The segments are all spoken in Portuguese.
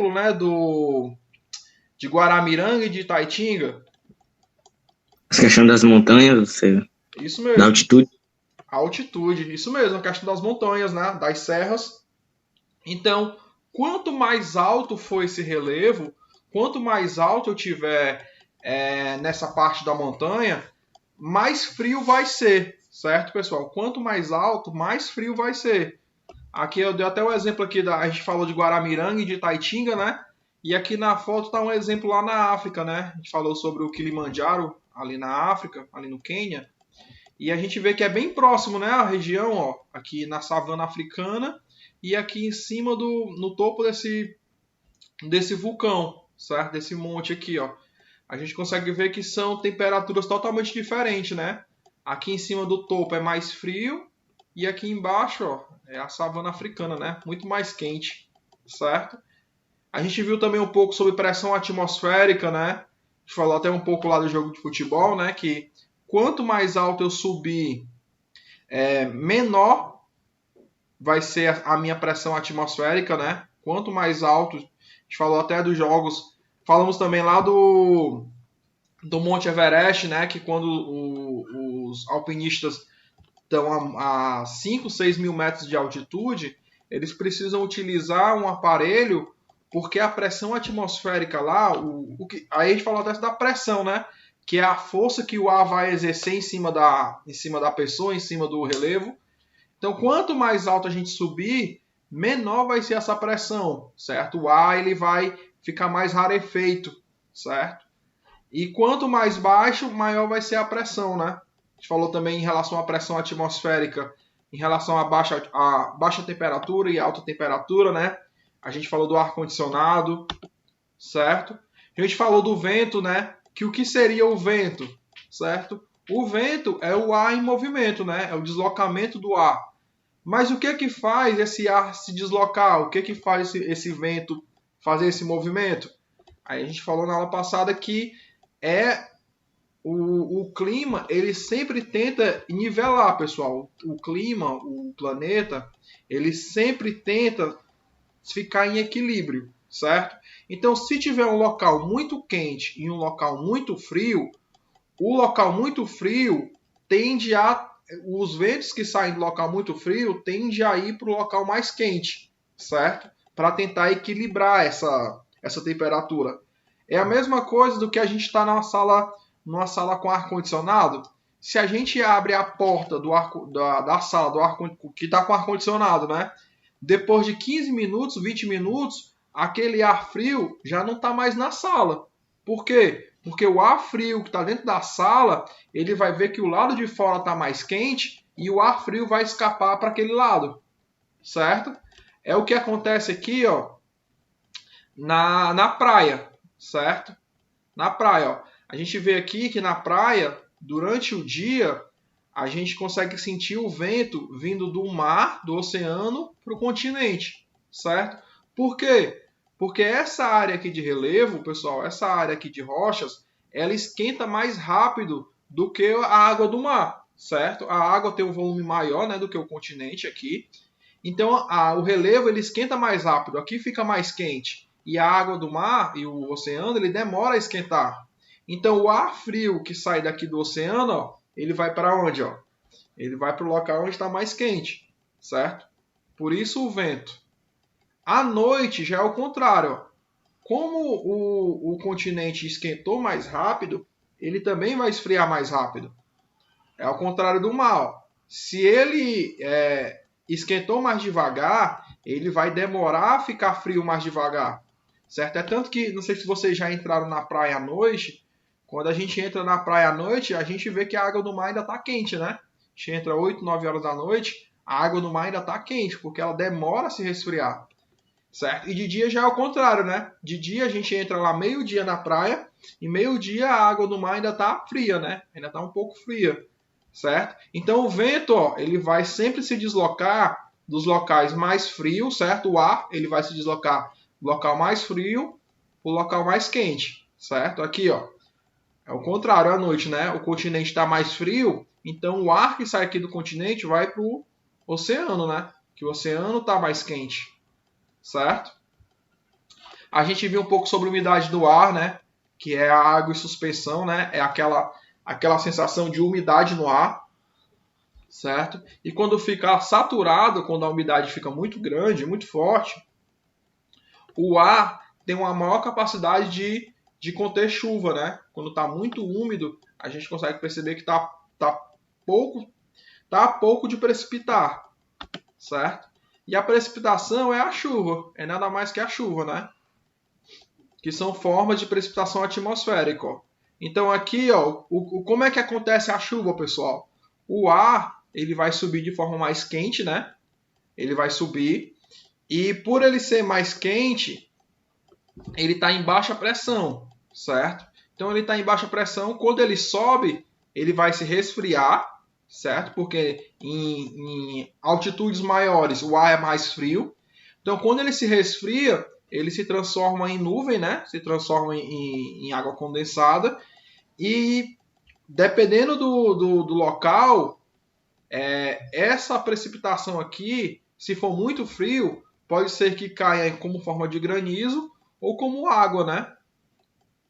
exemplo, né, de Guaramiranga e de Itaitinga. Essa questão das montanhas, Isso da mesmo, altitude. a altitude, isso mesmo, a questão das montanhas, né, das serras. Então, quanto mais alto for esse relevo, quanto mais alto eu tiver nessa parte da montanha, mais frio vai ser, certo, pessoal? Quanto mais alto, mais frio vai ser. Aqui eu dei até o exemplo aqui, a gente falou de Guaramiranga e de Taitinga, né? E aqui na foto está um exemplo lá na África, né? A gente falou sobre o Kilimanjaro, ali na África, ali no Quênia. E a gente vê que é bem próximo, né? A região, ó, aqui na savana africana e aqui em cima no topo desse vulcão, certo? Desse monte aqui, ó. A gente consegue ver que são temperaturas totalmente diferentes, né? Aqui em cima do topo é mais frio e aqui embaixo, ó, é a savana africana, né? Muito mais quente, certo? A gente viu também um pouco sobre pressão atmosférica, né? A gente falou até um pouco lá do jogo de futebol, né? Que quanto mais alto eu subir, menor vai ser a minha pressão atmosférica, né? Quanto mais alto, a gente falou até dos jogos, falamos também lá do Monte Everest, né? Que quando os alpinistas estão a 5, 6 mil metros de altitude, eles precisam utilizar um aparelho porque a pressão atmosférica lá, aí a gente falou até da pressão, né? Que é a força que o ar vai exercer em cima da pessoa, em cima do relevo. Então, quanto mais alto a gente subir, menor vai ser essa pressão, certo? O ar ele vai ficar mais rarefeito, certo? E quanto mais baixo, maior vai ser a pressão, né? A gente falou também em relação à pressão atmosférica, em relação a baixa temperatura e alta temperatura, né? A gente falou do ar-condicionado, certo? A gente falou do vento, né? Que o que seria o vento, certo? O vento é o ar em movimento, né? É o deslocamento do ar. Mas o que é que faz esse ar se deslocar? O que é que faz esse vento fazer esse movimento? Aí a gente falou na aula passada que é o clima, ele sempre tenta nivelar, pessoal. O clima, o planeta, ele sempre tenta ficar em equilíbrio, certo? Então, se tiver um local muito quente e um local muito frio, o local muito frio tende a os ventos que saem do local muito frio tendem a ir para o local mais quente, certo? Para tentar equilibrar essa temperatura. É a mesma coisa do que a gente está numa sala com ar-condicionado. Se a gente abre a porta da sala do ar que está com ar-condicionado, né? Depois de 15 minutos, 20 minutos, aquele ar frio já não está mais na sala. Por quê? Porque o ar frio que está dentro da sala, ele vai ver que o lado de fora está mais quente e o ar frio vai escapar para aquele lado, certo? É o que acontece aqui, ó, na praia, certo? Na praia, ó. A gente vê aqui que na praia, durante o dia, a gente consegue sentir o vento vindo do mar, do oceano, para o continente, certo? Por quê? Porque essa área aqui de relevo, pessoal, essa área aqui de rochas, ela esquenta mais rápido do que a água do mar, certo? A água tem um volume maior, né, do que o continente aqui. Então, o relevo ele esquenta mais rápido, aqui fica mais quente. E a água do mar e o oceano ele demora a esquentar. Então, o ar frio que sai daqui do oceano, ó, ele vai para onde? Ó? Ele vai para o local onde está mais quente, certo? Por isso o vento. À noite já é o contrário. Ó. Como o continente esquentou mais rápido, ele também vai esfriar mais rápido. É ao contrário do mar. Ó. Se ele esquentou mais devagar, ele vai demorar a ficar frio mais devagar. Certo? É tanto que, não sei se vocês já entraram na praia à noite, quando a gente entra na praia à noite, a gente vê que a água do mar ainda está quente, né? A gente entra 8, 9 horas da noite, a água do mar ainda está quente, porque ela demora a se resfriar. Certo? E de dia já é o contrário, né? De dia a gente entra lá meio-dia na praia, e meio-dia a água do mar ainda está fria, né? Ainda está um pouco fria. Certo? Então o vento, ó, ele vai sempre se deslocar dos locais mais frios, certo? O ar, ele vai se deslocar do local mais frio para o local mais quente, certo? Aqui, ó, é o contrário à noite, né? O continente está mais frio, então o ar que sai aqui do continente vai para o oceano, né? Que o oceano está mais quente, certo? A gente viu um pouco sobre umidade do ar, né? Que é a água em suspensão, né? É aquela sensação de umidade no ar, certo? E quando fica saturado, quando a umidade fica muito grande, muito forte, o ar tem uma maior capacidade de conter chuva, né? Quando está muito úmido, a gente consegue perceber que tá pouco de precipitar, certo? E a precipitação é a chuva, é nada mais que a chuva, né? Que são formas de precipitação atmosférica. Ó. Então aqui, ó, como é que acontece a chuva, pessoal? O ar ele vai subir de forma mais quente, né? Ele vai subir e por ele ser mais quente, ele está em baixa pressão, certo? Então ele está em baixa pressão, quando ele sobe, ele vai se resfriar, certo? Porque em altitudes maiores o ar é mais frio. Então quando ele se resfria, ele se transforma em nuvem, né? Se transforma em água condensada e dependendo do local, essa precipitação aqui, se for muito frio, pode ser que caia como forma de granizo ou como água, né?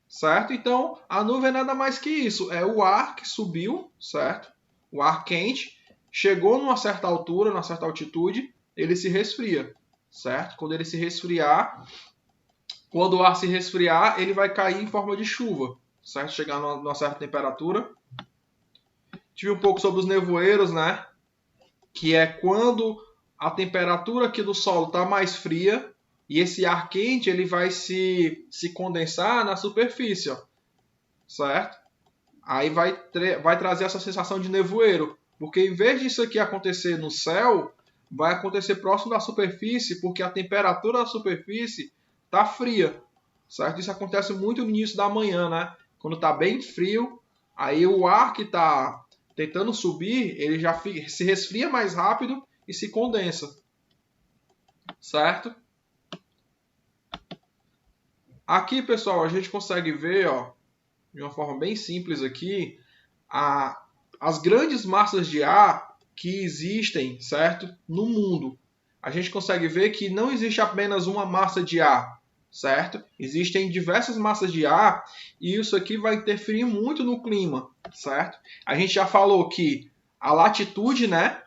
Certo? Então, a nuvem é nada mais que isso. É o ar que subiu, certo? O ar quente, chegou numa certa altura, numa certa altitude, ele se resfria, certo? Quando ele se resfriar, quando o ar se resfriar, ele vai cair em forma de chuva, certo? Chegar numa certa temperatura. Tive um pouco sobre os nevoeiros, né? Que é quando a temperatura aqui do solo está mais fria e esse ar quente ele vai se condensar na superfície, ó, certo? Aí vai trazer essa sensação de nevoeiro, porque em vez disso aqui acontecer no céu, vai acontecer próximo da superfície, porque a temperatura da superfície está fria, certo? Isso acontece muito no início da manhã, né? Quando está bem frio, aí o ar que está tentando subir, ele já se resfria mais rápido e se condensa, certo? Aqui, pessoal, a gente consegue ver, ó, de uma forma bem simples aqui, as grandes massas de ar que existem, certo? No mundo. A gente consegue ver que não existe apenas uma massa de ar, certo? Existem diversas massas de ar e isso aqui vai interferir muito no clima, certo? A gente já falou que a latitude, né?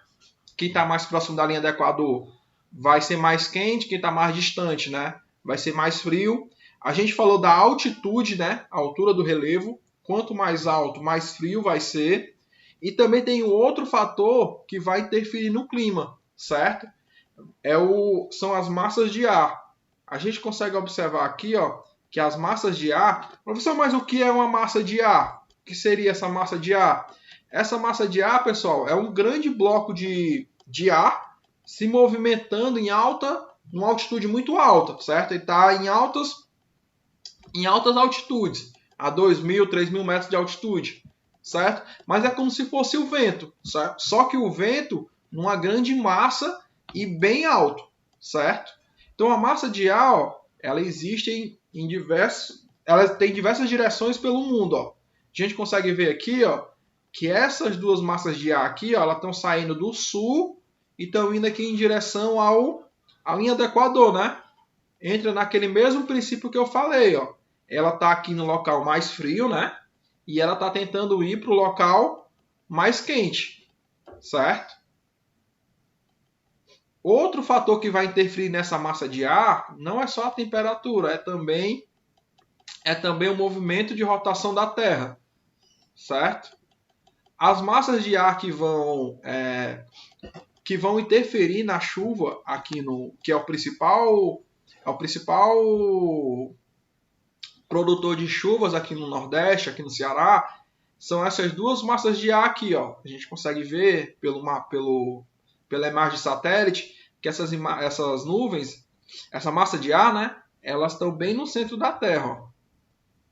Quem está mais próximo da linha do Equador vai ser mais quente, quem está mais distante, né? Vai ser mais frio. A gente falou da altitude, né? A altura do relevo. Quanto mais alto, mais frio vai ser. E também tem um outro fator que vai interferir no clima, certo? São as massas de ar. A gente consegue observar aqui, ó, que as massas de ar... Professor, mas o que é uma massa de ar? O que seria essa massa de ar? Essa massa de ar, pessoal, é um grande bloco de ar se movimentando numa altitude muito alta, certo? Ele está em altas altitudes, a 2.000, 3.000 metros de altitude, certo? Mas é como se fosse o vento, certo? Só que o vento numa grande massa e bem alto, certo? Então a massa de ar, ó, ela existe ela tem diversas direções pelo mundo, ó. A gente consegue ver aqui, ó, que essas duas massas de ar aqui, ó, elas estão saindo do sul e estão indo aqui em direção à linha do Equador, né? Entra naquele mesmo princípio que eu falei, ó. Ela está aqui no local mais frio, né? E ela está tentando ir para o local mais quente, certo? Outro fator que vai interferir nessa massa de ar não é só a temperatura, é também o movimento de rotação da Terra, certo? As massas de ar que vão interferir na chuva aqui que é o principal produtor de chuvas aqui no Nordeste, aqui no Ceará, são essas duas massas de ar aqui, ó. A gente consegue ver pela imagem de satélite que essas nuvens, essa massa de ar, né, elas estão bem no centro da Terra, ó,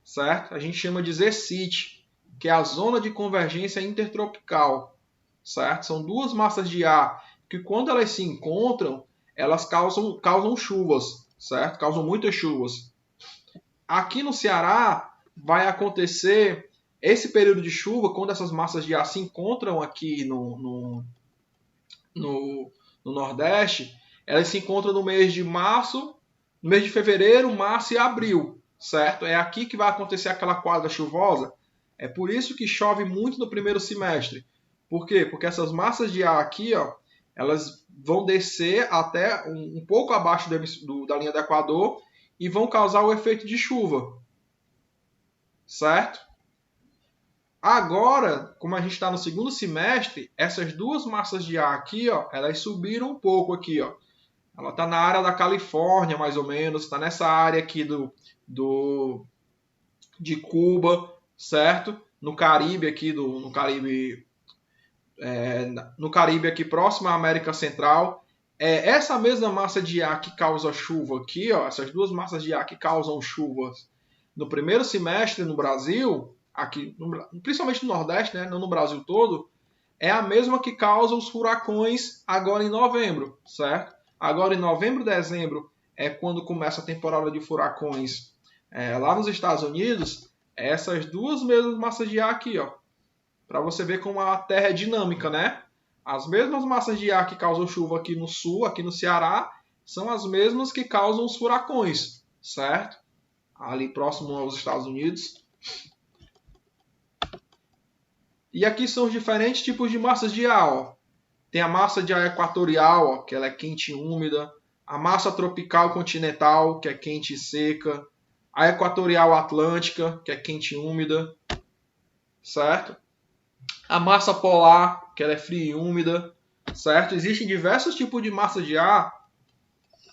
certo? A gente chama de ZCIT, que é a zona de convergência intertropical, certo? São duas massas de ar que quando elas se encontram, elas causam chuvas, certo? Causam muitas chuvas. Aqui no Ceará vai acontecer esse período de chuva, quando essas massas de ar se encontram aqui no Nordeste, elas se encontram no mês de março no mês de fevereiro, março e abril, certo? É aqui que vai acontecer aquela quadra chuvosa. É por isso que chove muito no primeiro semestre. Por quê? Porque essas massas de ar aqui, ó, elas vão descer até um pouco abaixo da linha do Equador e vão causar o efeito de chuva, certo? Agora, como a gente está no segundo semestre, essas duas massas de ar aqui, ó, elas subiram um pouco aqui, ó. Ela está na área da Califórnia, mais ou menos, está nessa área aqui de Cuba, certo? No Caribe aqui, no Caribe aqui próximo à América Central. Essa mesma massa de ar que causa chuva aqui, ó, essas duas massas de ar que causam chuvas no primeiro semestre no Brasil, aqui, principalmente no Nordeste, né, não no Brasil todo, é a mesma que causa os furacões agora em novembro, certo? Agora em novembro, dezembro é quando começa a temporada de furacões lá nos Estados Unidos. Essas duas mesmas massas de ar aqui, ó, para você ver como a Terra é dinâmica, né? As mesmas massas de ar que causam chuva aqui no sul, aqui no Ceará, são as mesmas que causam os furacões, certo? Ali próximo aos Estados Unidos. E aqui são os diferentes tipos de massas de ar, ó. Tem a massa de ar equatorial, ó, que ela é quente e úmida. A massa tropical continental, que é quente e seca. A equatorial atlântica, que é quente e úmida, certo? A massa polar, que ela é fria e úmida, certo? Existem diversos tipos de massa de ar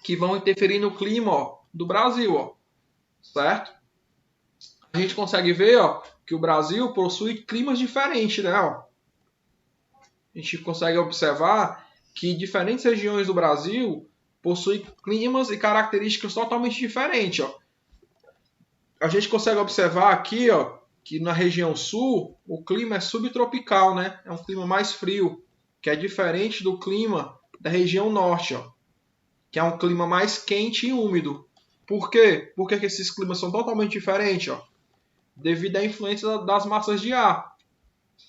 que vão interferir no clima, ó, do Brasil, ó, certo? A gente consegue ver, ó, que o Brasil possui climas diferentes, né? Ó. A gente consegue observar que diferentes regiões do Brasil possuem climas e características totalmente diferentes, ó. A gente consegue observar aqui, ó, que na região sul o clima é subtropical, né? É um clima mais frio, que é diferente do clima da região norte, ó, que é um clima mais quente e úmido. Por quê? Porque esses climas são totalmente diferentes, ó, devido à influência das massas de ar,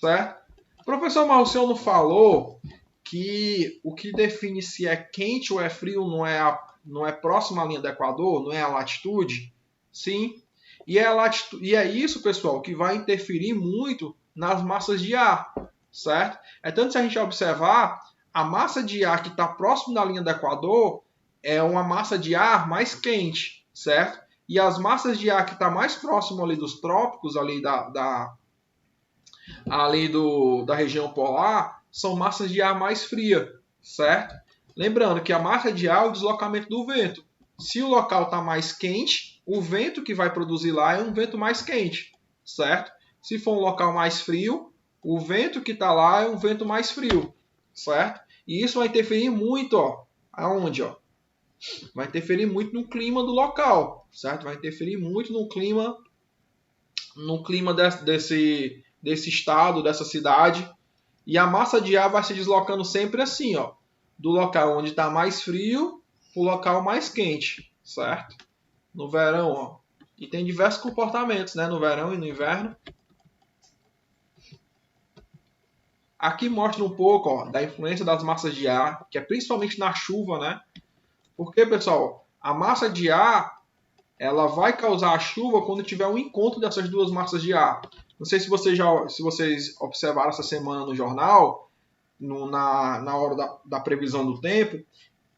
certo? O professor Marciano falou que o que define se é quente ou é frio não é próximo à linha do Equador, não é a latitude. Sim. E é isso, pessoal, que vai interferir muito nas massas de ar, certo? É tanto se a gente observar, a massa de ar que está próximo da linha do Equador é uma massa de ar mais quente, certo? E as massas de ar que está mais próximo ali dos trópicos, ali da região polar, são massas de ar mais fria, certo? Lembrando que a massa de ar é o deslocamento do vento. Se o local está mais quente, o vento que vai produzir lá é um vento mais quente, certo? Se for um local mais frio, o vento que está lá é um vento mais frio, certo? E isso vai interferir muito, ó, aonde, ó? Vai interferir muito no clima do local, certo? Vai interferir muito no clima desse estado, dessa cidade. E a massa de ar vai se deslocando sempre assim, ó, do local onde está mais frio para o local mais quente, certo? No verão, ó. E tem diversos comportamentos, né? No verão e no inverno. Aqui mostra um pouco, ó, da influência das massas de ar, que é principalmente na chuva, né? Porque, pessoal, a massa de ar ela vai causar a chuva quando tiver um encontro dessas duas massas de ar. Não sei se vocês observaram essa semana no jornal, na hora da previsão do tempo,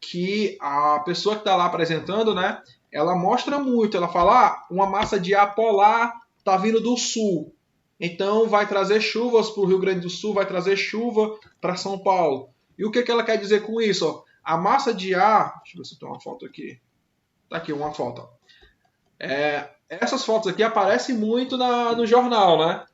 que a pessoa que está lá apresentando, né, ela mostra muito, ela fala, uma massa de ar polar está vindo do sul, então vai trazer chuvas para o Rio Grande do Sul, vai trazer chuva para São Paulo. E o que ela quer dizer com isso? Ó? A massa de ar, deixa eu ver se tem uma foto aqui, tá aqui uma foto, ó. Essas fotos aqui aparecem muito no jornal, né?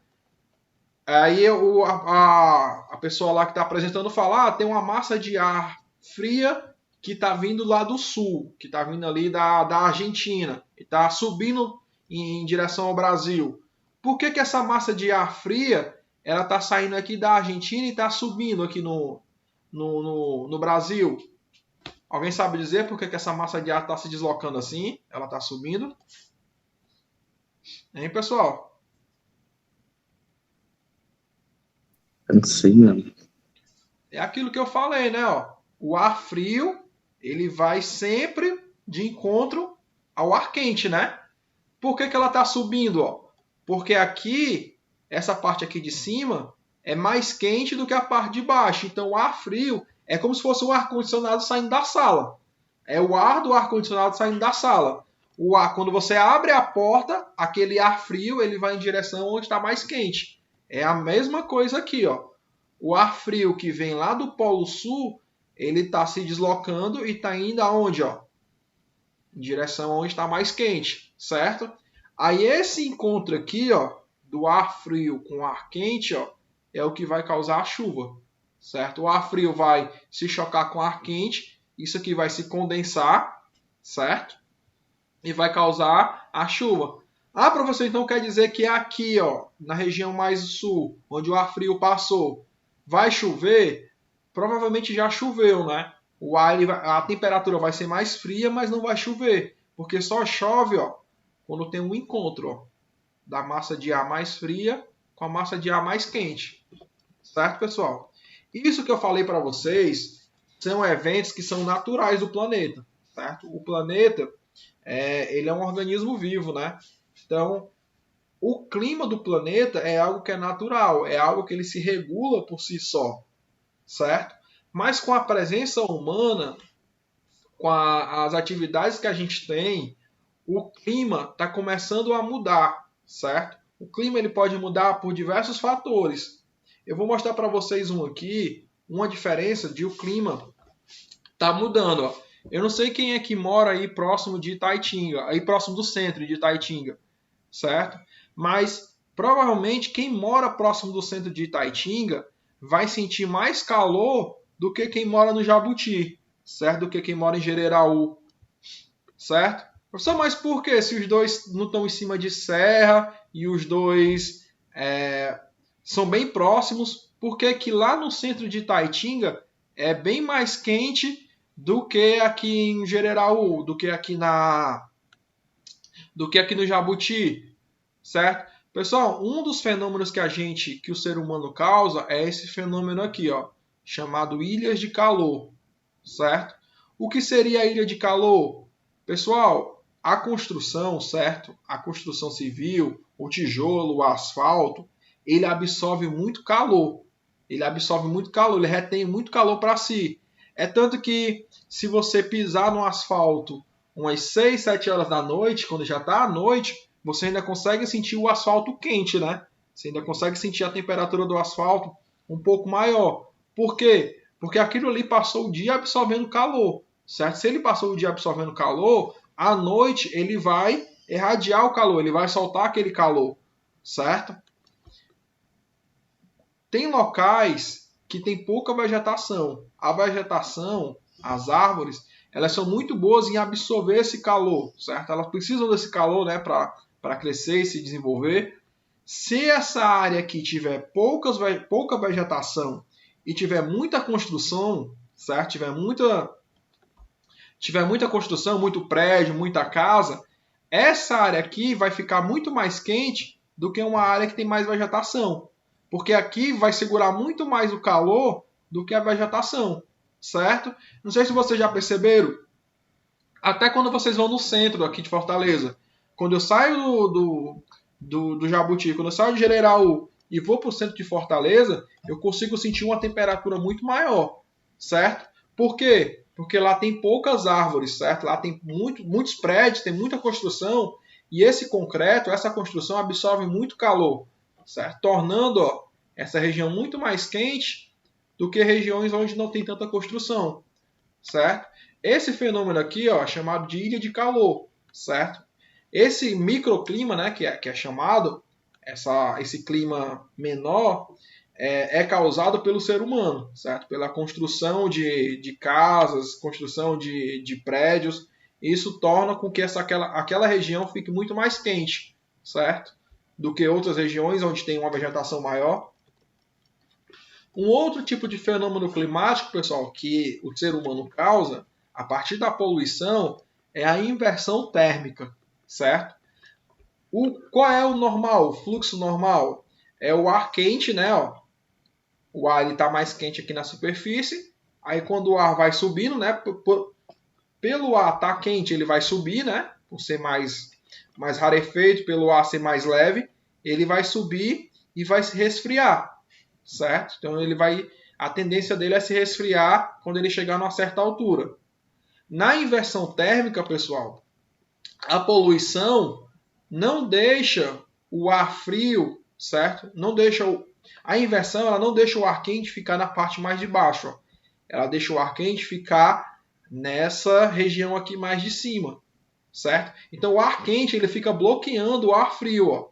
Aí a pessoa lá que está apresentando fala, tem uma massa de ar fria que está vindo lá do sul, que está vindo ali da Argentina, e está subindo em direção ao Brasil. Por que essa massa de ar fria ela está saindo aqui da Argentina e está subindo aqui no Brasil? Alguém sabe dizer por que essa massa de ar está se deslocando assim? Ela está subindo? Hein, pessoal? Eu não sei, não. É aquilo que eu falei, né? Ó. O ar frio, ele vai sempre de encontro ao ar quente, né? Por que ela está subindo? Ó? Porque aqui, essa parte aqui de cima, é mais quente do que a parte de baixo. Então o ar frio é como se fosse o ar-condicionado saindo da sala. É o ar do ar-condicionado saindo da sala. O ar, quando você abre a porta, aquele ar frio ele vai em direção onde está mais quente. É a mesma coisa aqui, ó. O ar frio que vem lá do Polo Sul, ele está se deslocando e está indo aonde, ó? Em direção onde está mais quente, certo? Aí esse encontro aqui, ó, do ar frio com o ar quente, ó, é o que vai causar a chuva, certo? O ar frio vai se chocar com o ar quente, isso aqui vai se condensar, certo? E vai causar a chuva. Ah, professor, então quer dizer que aqui, ó, na região mais sul, onde o ar frio passou, vai chover? Provavelmente já choveu, né? O ar, a temperatura vai ser mais fria, mas não vai chover, porque só chove, ó, quando tem um encontro, ó, da massa de ar mais fria com a massa de ar mais quente. Certo, pessoal? Isso que eu falei para vocês são eventos que são naturais do planeta, certo? O planeta, ele é um organismo vivo, né? Então, o clima do planeta é algo que é natural, é algo que ele se regula por si só, certo? Mas com a presença humana, com as atividades que a gente tem, o clima está começando a mudar, certo? O clima ele pode mudar por diversos fatores. Eu vou mostrar para vocês um aqui, uma diferença de o clima tá mudando. Ó. Eu não sei quem é que mora aí próximo de Itaitinga, aí próximo do centro de Itaitinga, certo? Mas provavelmente quem mora próximo do centro de Itaitinga vai sentir mais calor do que quem mora no Jabuti, certo? Do que quem mora em Jereraú, certo? Professor, mas por que se os dois não estão em cima de serra e os dois são bem próximos, por que lá no centro de Itaitinga é bem mais quente do que aqui em Jereraú, do que aqui no Jabuti, certo? Pessoal, um dos fenômenos que o ser humano causa é esse fenômeno aqui, ó, chamado ilhas de calor, certo? O que seria a ilha de calor? Pessoal, a construção, certo? A construção civil, o tijolo, o asfalto, ele absorve muito calor. Ele absorve muito calor, ele retém muito calor para si. É tanto que se você pisar no asfalto umas 6, 7 horas da noite, quando já está à noite, você ainda consegue sentir o asfalto quente, né? Você ainda consegue sentir a temperatura do asfalto um pouco maior. Por quê? Porque aquilo ali passou o dia absorvendo calor, certo? Se ele passou o dia absorvendo calor, à noite ele vai irradiar o calor, ele vai soltar aquele calor, certo? Tem locais que tem pouca vegetação. A vegetação, as árvores, elas são muito boas em absorver esse calor, certo? Elas precisam desse calor, né, para crescer e se desenvolver. Se essa área aqui tiver pouca vegetação e tiver muita construção, certo? Tiver muita construção, muito prédio, muita casa, essa área aqui vai ficar muito mais quente do que uma área que tem mais vegetação. Porque aqui vai segurar muito mais o calor do que a vegetação, certo? Não sei se vocês já perceberam, até quando vocês vão no centro aqui de Fortaleza. Quando eu saio do Jabuti, quando eu saio de Jereraú e vou para o centro de Fortaleza, eu consigo sentir uma temperatura muito maior, certo? Por quê? Porque lá tem poucas árvores, certo? Lá tem muitos prédios, tem muita construção, e esse concreto, essa construção absorve muito calor, certo? Tornando essa região muito mais quente do que regiões onde não tem tanta construção, certo? Esse fenômeno aqui, ó, é chamado de ilha de calor, certo? Esse microclima, né, que é chamado, esse clima menor, é causado pelo ser humano, certo? Pela construção de casas, construção de prédios. Isso torna com que aquela região fique muito mais quente, certo? Do que outras regiões onde tem uma vegetação maior. Um outro tipo de fenômeno climático, pessoal, que o ser humano causa, a partir da poluição, é a inversão térmica, certo? Qual é o normal, o fluxo normal? É o ar quente, né? Ó. O ar está mais quente aqui na superfície, aí quando o ar vai subindo, né? Pelo ar estar quente, ele vai subir, né? por ser mais rarefeito, pelo ar ser mais leve, ele vai subir e vai se resfriar, certo? Então a tendência dele é se resfriar quando ele chegar numa certa altura. Na inversão térmica, pessoal, a poluição não deixa o ar frio, certo? A inversão, ela não deixa o ar quente ficar na parte mais de baixo, ó. Ela deixa o ar quente ficar nessa região aqui mais de cima, certo? Então o ar quente ele fica bloqueando o ar frio, ó.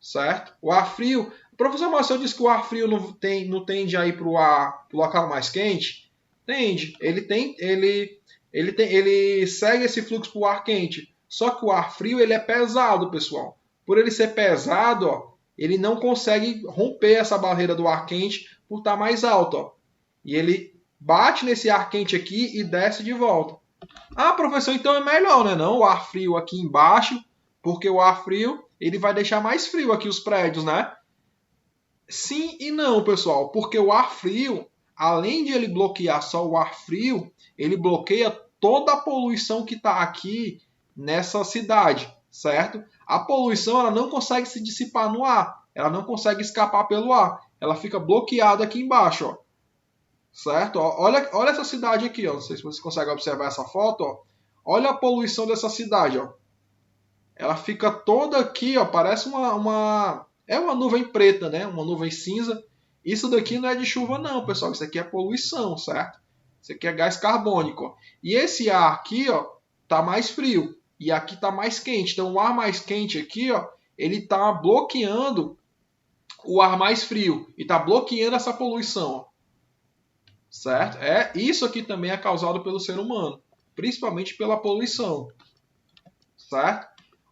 Certo? O ar frio, o professor Marcel disse que o ar frio não tende a ir para o local mais quente. Tende, ele segue esse fluxo para o ar quente. Só que o ar frio ele é pesado, pessoal. Por ele ser pesado, ó, ele não consegue romper essa barreira do ar quente por estar mais alto, ó. E ele bate nesse ar quente aqui e desce de volta. Ah, professor, então é melhor, né? Não, o ar frio aqui embaixo, porque o ar frio ele vai deixar mais frio aqui os prédios, né? Sim e não, pessoal, porque o ar frio, além de ele bloquear só o ar frio, ele bloqueia toda a poluição que está aqui nessa cidade, certo? A poluição ela não consegue se dissipar no ar, ela não consegue escapar pelo ar, ela fica bloqueada aqui embaixo, ó. Certo? Olha essa cidade aqui, ó. Não sei se você consegue observar essa foto, ó. Olha a poluição dessa cidade, ó. Ela fica toda aqui, ó, parece uma nuvem preta, né? Uma nuvem cinza. Isso daqui não é de chuva não, pessoal. Isso aqui é poluição, certo? Isso aqui é gás carbônico, ó. E esse ar aqui, ó, tá mais frio e aqui tá mais quente. Então o ar mais quente aqui, ó, ele tá bloqueando o ar mais frio e tá bloqueando essa poluição, ó. Certo? Isso aqui também é causado pelo ser humano, principalmente pela poluição. Certo?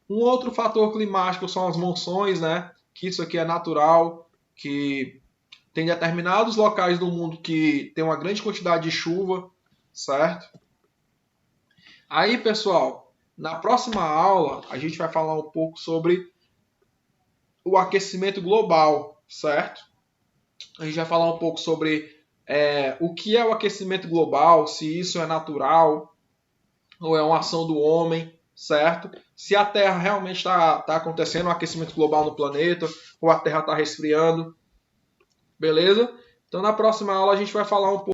Um outro fator climático são as monções, né? Que isso aqui é natural, que tem determinados locais do mundo que tem uma grande quantidade de chuva, certo? Aí, pessoal, na próxima aula a gente vai falar um pouco sobre o aquecimento global, certo? A gente vai falar um pouco sobre o que é o aquecimento global, se isso é natural ou é uma ação do homem, certo? Se a Terra realmente está acontecendo um aquecimento global no planeta, ou a Terra está resfriando, beleza? Então na próxima aula a gente vai falar um pouco